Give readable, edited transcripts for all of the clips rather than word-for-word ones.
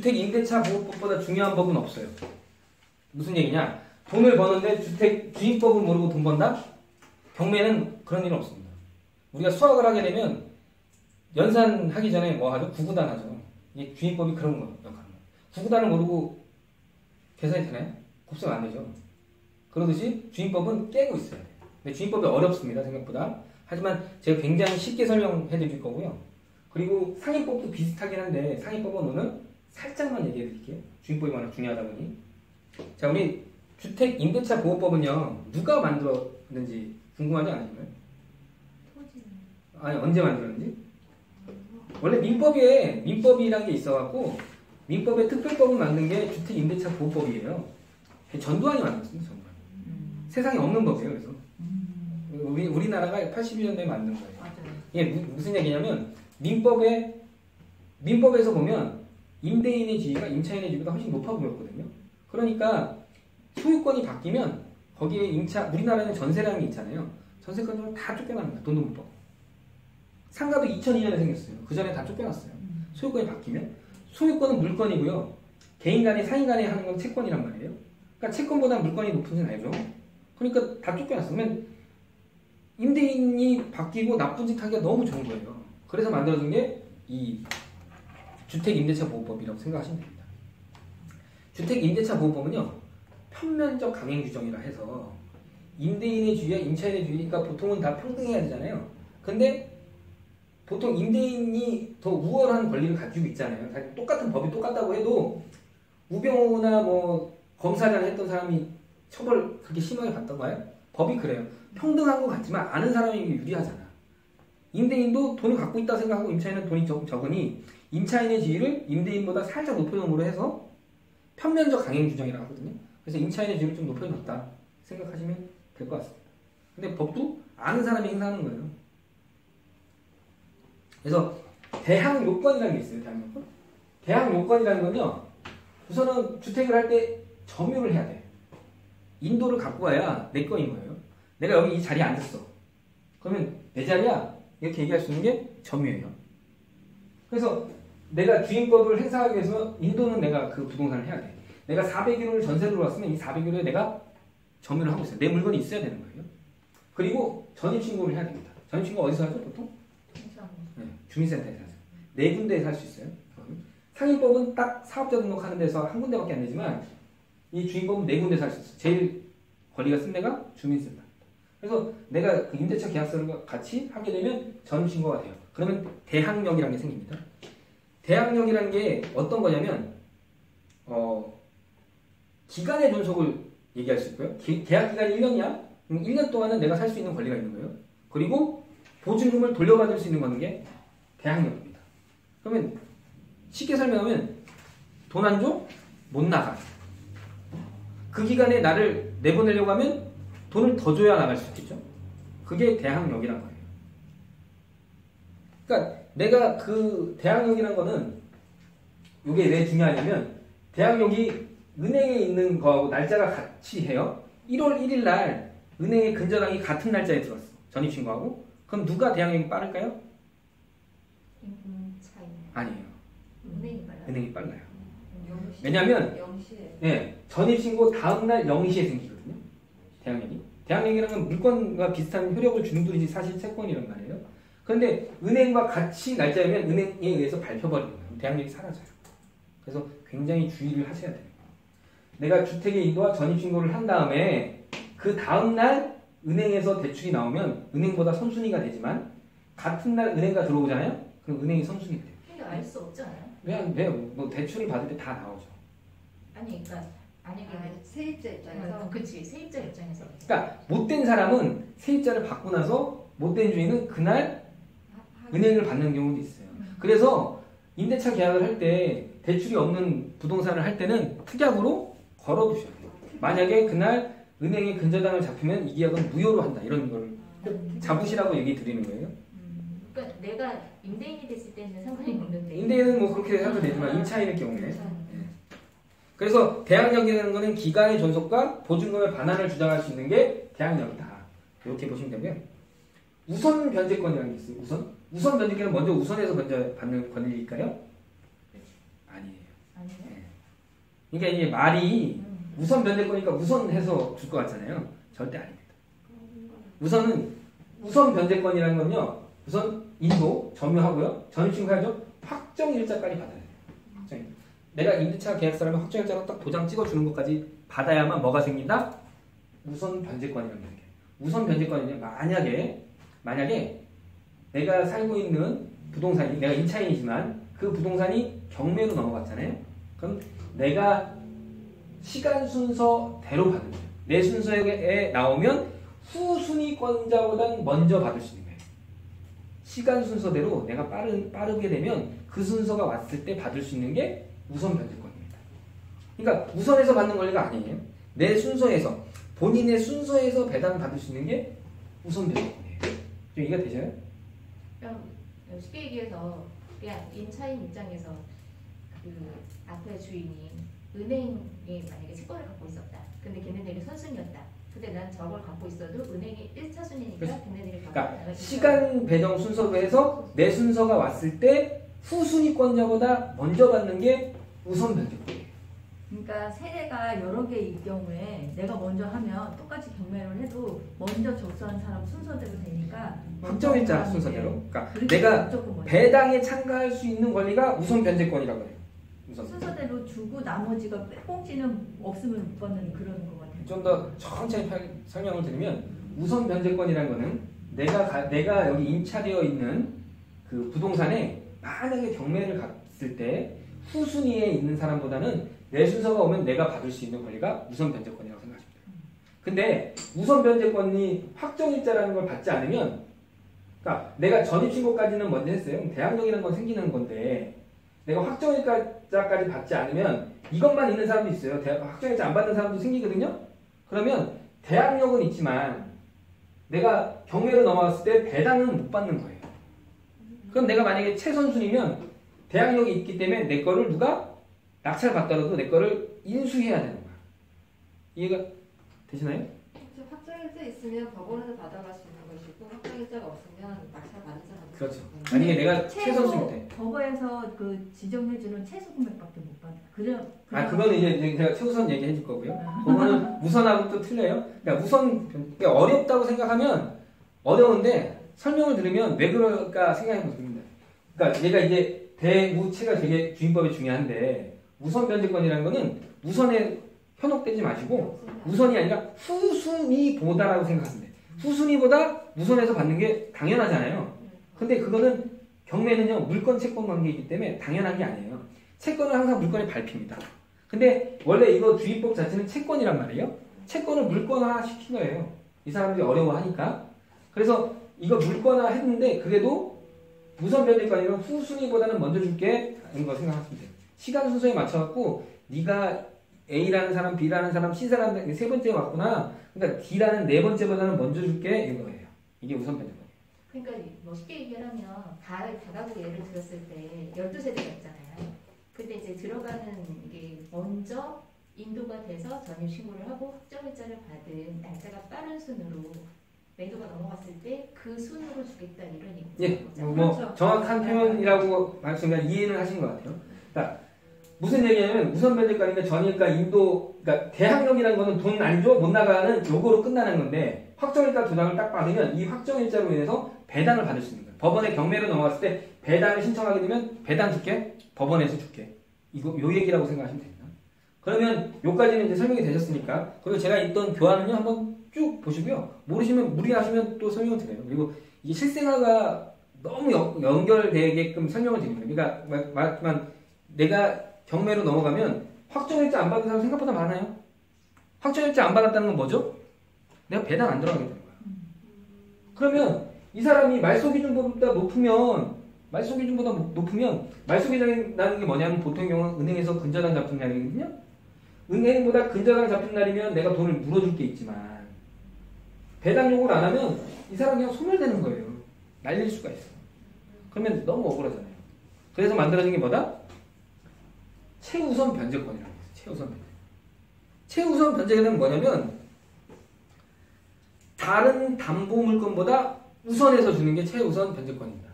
주택임대차보호법보다 중요한 법은 없어요. 무슨 얘기냐? 돈을 버는데 주인법을 모르고 돈 번다? 경매는 그런 일은 없습니다. 우리가 수학을 하게 되면 연산하기 전에 뭐 하죠? 구구단 하죠. 이게 주인법이 그런 거 역할을. 구구단을 모르고 계산이 되나요? 곱셈 안 되죠. 그러듯이 주인법은 깨고 있어야 돼요. 근데 주인법이 어렵습니다, 생각보다. 하지만 제가 굉장히 쉽게 설명해 드릴 거고요. 그리고 상인법도 비슷하긴 한데 상인법은 오늘 살짝만 얘기해 드릴게요. 주인법이 워낙 중요하다 보니. 자, 우리 주택임대차보호법은요, 누가 만들었는지 궁금하지 않으신가요? 아니, 언제 만들었는지? 원래 민법이라는 게 있어갖고 민법의 특별법을 만든 게 주택임대차보호법이에요. 전두환이 만들었습니다. 전두환. 세상에 없는 법이에요. 그래서 우리나라가 82년도에 만든 거예요. 이게 무슨 얘기냐면 민법에서 보면 임대인의 지위가 임차인의 지위보다 훨씬 높아 보였거든요. 그러니까 소유권이 바뀌면 거기에 우리나라에는 전세라는 게 있잖아요. 전세권을 다 쫓겨납니다. 돈도 못 받고. 상가도 2002년에 생겼어요. 그 전에 다 쫓겨났어요. 소유권이 바뀌면. 소유권은 물건이고요. 개인 간에 상인 간에 하는 건 채권이란 말이에요. 그러니까 채권보다 물건이 높은 건 알죠. 그러니까 다 쫓겨났어요. 그러면 임대인이 바뀌고 나쁜 짓 하기가 너무 좋은 거예요. 그래서 만들어진 게 이 주택임대차보호법이라고 생각하시면 됩니다. 주택임대차보호법은요, 편면적 강행 규정이라 해서 임대인의 주의와 임차인의 주의, 그러니까 보통은 다 평등해야 되잖아요. 근데 보통 임대인이 더 우월한 권리를 가지고 있잖아요. 다 똑같은 법이 똑같다고 해도 우병우나 뭐 검사장 했던 사람이 처벌 그렇게 심하게 받던가요? 법이 그래요. 평등한 것 같지만 아는 사람이 유리하잖아. 임대인도 돈을 갖고 있다 생각하고 임차인은 돈이 적으니 임차인의 지위를 임대인보다 살짝 높여놓음으로 해서 편면적 강행 규정이라고 하거든요. 그래서 임차인의 지위를 좀 높여놨다 생각하시면 될 것 같습니다. 근데 법도 아는 사람이 행사하는 거예요. 그래서 대항 요건이라는 게 있어요. 대항 요건. 대항 요건이라는 건요, 우선은 주택을 할 때 점유를 해야 돼. 인도를 갖고 와야 내 거인 거예요. 내가 여기 이 자리에 앉았어. 그러면 내 자리야. 이렇게 얘기할 수 있는 게 점유예요. 그래서 내가 주인법을 행사하기 위해서 인도는 내가 그 부동산을 해야 돼. 내가 400유로를 전세로 왔으면 이 400유로에 내가 점유를 하고 있어요. 내 물건이 있어야 되는 거예요. 그리고 전입신고를 해야 됩니다. 전입신고 어디서 하죠, 보통? 네, 주민센터에서 하죠. 4군데에서 할 수 있어요. 상인법은 딱 사업자 등록하는 데서 한 군데밖에 안 되지만 이 주인법은 4군데에서 할 수 있어요. 제일 권리가 쓴 데가 주민센터. 그래서 내가 그 임대차 계약서를 같이 하게 되면 전입신고가 돼요. 그러면 대항력이라는 게 생깁니다. 대항력이라는 게 어떤 거냐면 기간의 존속을 얘기할 수 있고요. 계약 기간이 1년이야? 그럼 1년 동안은 내가 살 수 있는 권리가 있는 거예요. 그리고 보증금을 돌려받을 수 있는 거는 게 대항력입니다. 그러면 쉽게 설명하면 돈 안 줘? 못 나가. 그 기간에 나를 내보내려고 하면 돈을 더 줘야 나갈 수 있겠죠. 그게 대항력이란 거예요. 그러니까 내가 그 대항력이란 거는 이게 왜 중요하냐면 대항력이 은행에 있는 거하고 날짜가 같이 해요. 1월 1일 날 은행의 근저당이 같은 날짜에 들어왔어. 전입신고하고. 그럼 누가 대항력이 빠를까요? 아니에요. 은행이 빨라요. 왜냐하면 전입신고 다음날 0시에 생기거든요. 대항력이. 대항력이라는 건 물건과 비슷한 효력을 주는 돈이지 사실 채권이란 말이에요. 그런데 은행과 같이 날짜이면 은행에 의해서 밟혀버리는 거예요. 대항력이 사라져요. 그래서 굉장히 주의를 하셔야 돼요. 내가 주택의 인도와 전입신고를 한 다음에 그 다음날 은행에서 대출이 나오면 은행보다 선순위가 되지만 같은 날 은행가 들어오잖아요? 그럼 은행이 선순위 돼요. 근데 알 수 없잖아요. 왜요? 뭐 대출을 받을 때 다 나오죠. 아니 그러니까 세입자 입장에서. 그치, 세입자 입장에서. 그러니까 못된 사람은 세입자를 받고 나서 못된 주인은 그날 은행을 받는 경우도 있어요. 그래서 임대차 계약을 할 때 대출이 없는 부동산을 할 때는 특약으로 걸어두셔야 돼요. 만약에 그날 은행에 근저당을 잡히면 이 계약은 무효로 한다. 이런 걸 꼭 잡으시라고 얘기 드리는 거예요. 그러니까 내가 임대인이 됐을 때는 상관이 없는데. 임대인은 뭐 그렇게 해도 되지만 임차인의 경우에. 그래서 대항력이라는 것은 기간의 존속과 보증금의 반환을 주장할 수 있는 게 대항력이다. 이렇게 보시면 되고요. 우선 변제권이라는 게 있어요. 우선 변제권은 먼저 우선해서 먼저 받는 권리일까요? 아니에요. 아니요. 그러니까 이게 말이 우선 변제권이니까 우선해서 줄 것 같잖아요. 절대 아닙니다. 우선 변제권이라는 건요. 우선 인도 점유하고요. 전입신고하죠. 확정일자까지 받아야 돼요. 확정일자. 내가 임대차 계약서라면 확정일자로 딱 도장 찍어주는 것까지 받아야만 뭐가 생긴다? 우선 변제권이라는 게. 우선 변제권이냐? 만약에 내가 살고 있는 부동산이 내가 임차인이지만 그 부동산이 경매로 넘어갔잖아요. 그럼 내가 시간 순서대로 받는 거예요. 내 순서에 나오면 후순위권자보단 먼저 받을 수 있는 거예요. 시간 순서대로 내가 빠르게 되면 그 순서가 왔을 때 받을 수 있는 게 우선 변제권입니다. 그러니까 우선해서 받는 권리가 아니에요. 내 순서에서 본인의 순서에서 배당을 받을 수 있는 게 우선 변제권이에요. 좀 이해가 되셔요? 그럼 쉽게 얘기해서 그냥 임차인 입장에서 그 앞에 주인이 은행에 만약에 채권을 갖고 있었다. 근데 걔네들이 선순위였다. 근데 난 저걸 갖고 있어도 은행이 1차 순위니까 걔네들이 갖고 그러니까 시간 배정 순서로 해서 내 순서가 왔을 때 후순위권자보다 먼저 받는 게 우선 변제권이에요. 그러니까 세대가 여러 개일 경우에 내가 먼저 하면 똑같이 경매를 해도 먼저 접수한 사람 순서대로 되니까 확정일자 순서대로. 그러니까 내가 배당에 참가할 수 있는 권리가 우선 변제권이라고 해요. 우선. 순서대로 주고 나머지가 꽁지는 없으면 못 받는 그런 것 같아요. 좀 더 천천히 설명을 드리면 우선 변제권이라는 거는 내가 여기 임차되어 있는 그 부동산에 만약에 경매를 갔을 때 후순위에 있는 사람보다는 내 순서가 오면 내가 받을 수 있는 권리가 우선 변제권이라고 생각하시면 돼요. 근데 우선 변제권이 확정일자라는 걸 받지 않으면, 그러니까 내가 전입신고까지는 먼저 했어요. 대항력이라는 건 생기는 건데 내가 확정일자까지 받지 않으면 이것만 있는 사람도 있어요. 확정일자 안 받는 사람도 생기거든요. 그러면 대항력은 있지만 내가 경매로 넘어갔을 때 배당은 못 받는 거예요. 그럼 내가 만약에 최선순위면 대항력이 있기 때문에 내 거를 누가 낙찰 받더라도 내 거를 인수해야 되는 거야. 이해가 되시나요? 확정일자 있으면 법원에서 받아갈 수 있는 것이고 확정일자가 없으면 낙찰 받은 사람은 그렇죠. 만약에 내가 최선순위 때. 법원에서 그 지정해주는 최소 금액밖에 못 받아. 그거는 이제 제가 최우선 얘기해 줄 거고요. 그거는 우선하고 또 틀려요. 그러니까 그러니까 어렵다고 생각하면 어려운데 설명을 들으면 왜 그럴까 생각해 보십니다. 그러니까 얘가 이제 대우체가 되게 주임법이 중요한데 우선 변제권이라는 거는 우선에 현혹되지 마시고 우선이 아니라 후순위보다라고 생각하시면 돼요. 후순위보다 우선해서 받는 게 당연하잖아요. 근데 그거는 경매는요 물권 채권 관계이기 때문에 당연한 게 아니에요. 채권은 항상 물권에 밟힙니다. 근데 원래 이거 주임법 자체는 채권이란 말이에요. 채권을 물권화 시킨 거예요. 이 사람들이 어려워하니까. 그래서 이거 물권화 했는데 그래도 우선 변제권이면 후순위보다는 먼저 줄게 하는 거 생각하시면 돼요. 시간 순서에 맞춰갖고 네가 A라는 사람, B라는 사람, C사람 세 번째 왔구나. 그러니까 D라는 네 번째보다는 먼저 줄게 이거예요. 이게 우선 변제권. 그러니까 뭐 쉽게 얘기하면 다가구 예를 들었을 때 12세대가 있잖아요. 근데 이제 들어가는 게 먼저 인도가 돼서 전입신고를 하고 확정일자를 받은 날짜가 빠른 순으로 매도가 넘어갔을 때 그 순으로 주겠다 이런 얘기. 예, 뭐 그렇죠. 정확한 표현이라고 말씀을 이해는 하신 것 같아요. 그러니까 무슨 얘기냐면 우선 변제권이니까 전일가 인도, 그러니까 대항력이라는 거는 돈 안 줘 못 나가는 요거로 끝나는 건데 확정일자 도장을 딱 받으면 이 확정일자로 인해서 배당을 받을 수 있는 거예요. 법원에 경매로 넘어갔을 때 배당을 신청하게 되면 배당 줄게, 법원에서 줄게. 요 얘기라고 생각하시면 됩니다. 그러면 요까지는 이제 설명이 되셨으니까 그리고 제가 있던 교환은요 한번 쭉 보시고요. 모르시면 무리하시면 또 설명을 드려요. 그리고 이 실생활과 너무 연결되게끔 설명을 드립니다. 그러니까 말했지만 내가 경매로 넘어가면 확정일자 안 받은 사람 생각보다 많아요. 확정일자 안 받았다는 건 뭐죠? 내가 배당 안 들어가게 되는 거야. 그러면 이 사람이 말소기준보다 높으면 말소기준이라는 게 뭐냐면 보통 경우는 은행에서 근저당 잡힌 날이거든요. 은행보다 근저당 잡힌 날이면 내가 돈을 물어줄 게 있지만 배당 요구를 안 하면 이 사람 그냥 소멸되는 거예요. 날릴 수가 있어. 그러면 너무 억울하잖아요. 그래서 만들어진 게 뭐다? 최우선 변제권이라고 해요. 최우선 변제. 최우선 변제는 뭐냐면 다른 담보 물건보다 우선해서 주는 게 최우선 변제권입니다.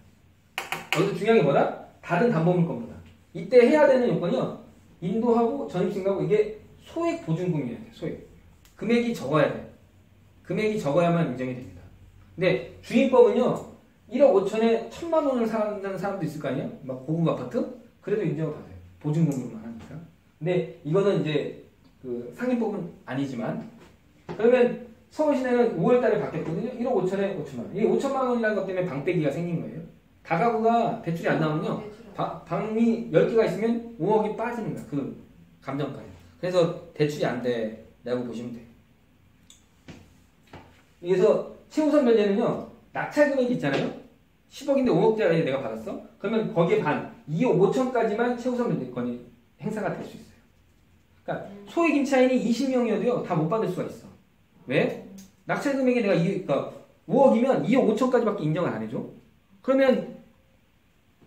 여기서 중요한 게 뭐다? 다른 담보 물건보다. 이때 해야 되는 요건이요. 인도하고 전입신고하고 이게 소액 보증금이어야 돼. 소액. 금액이 적어야 돼. 금액이 적어야만 인정이 됩니다. 근데 주임법은요. 1억 5천에 1,000만 원을 사는 사람도 있을 거 아니에요? 막 고급 아파트? 그래도 인정을 받아요. 보증금으로만 하니까. 근데 이거는 이제 그 상임법은 아니지만 그러면 서울시내는 5월 달에 바뀌었거든요. 1억 5천에 5천만 원. 이 5천만 원이라는 것 때문에 방빼기가 생긴 거예요. 다가구가 대출이 안 나오면요. 방이 10개가 있으면 5억이 빠지는 거야. 그 감정가에. 그래서 대출이 안 돼라고 보시면 돼요. 그래서 최우선 변제는요. 낙찰 금액이 있잖아요. 10억인데 5억짜리 내가 받았어. 그러면 거기에 반 2억 5천까지만 최우선 변제권이 행사가 될 수 있어요. 그러니까 소액 임차인이 20명이어도요. 다 못 받을 수가 있어. 왜? 낙찰 금액이 내가 그러니까 5억이면 2억 5천까지밖에 인정을 안 해줘. 그러면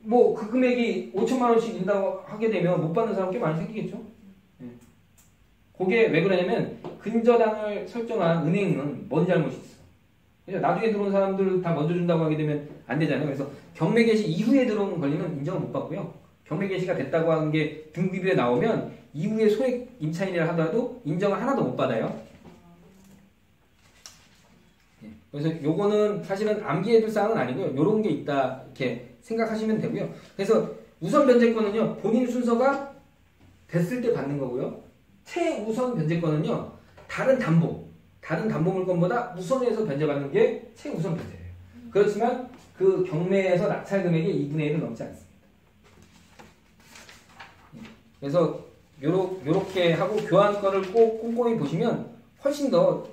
뭐 그 금액이 5천만 원씩 인다고 하게 되면 못 받는 사람 꽤 많이 생기겠죠. 그게 왜 그러냐면 근저당을 설정한 은행은 뭔 잘못이 있어. 그래서 나중에 들어온 사람들 다 먼저 준다고 하게 되면 안 되잖아요. 그래서 경매 개시 이후에 들어온 권리는 인정을 못 받고요. 경매 개시가 됐다고 하는 게 등기부에 나오면 이후에 소액 임차인이라 하더라도 인정을 하나도 못 받아요. 그래서 요거는 사실은 암기해둘 사항은 아니고요. 요런 게 있다 이렇게 생각하시면 되고요. 그래서 우선 변제권은요. 본인 순서가 됐을 때 받는 거고요. 최우선 변제권은요. 다른 담보 물건보다 우선해서 변제받는 게 최우선 변제예요. 그렇지만 그 경매에서 낙찰 금액의 2분의 1은 넘지 않습니다. 그래서 요렇게 하고 교환권을 꼭 꼼꼼히 보시면 훨씬 더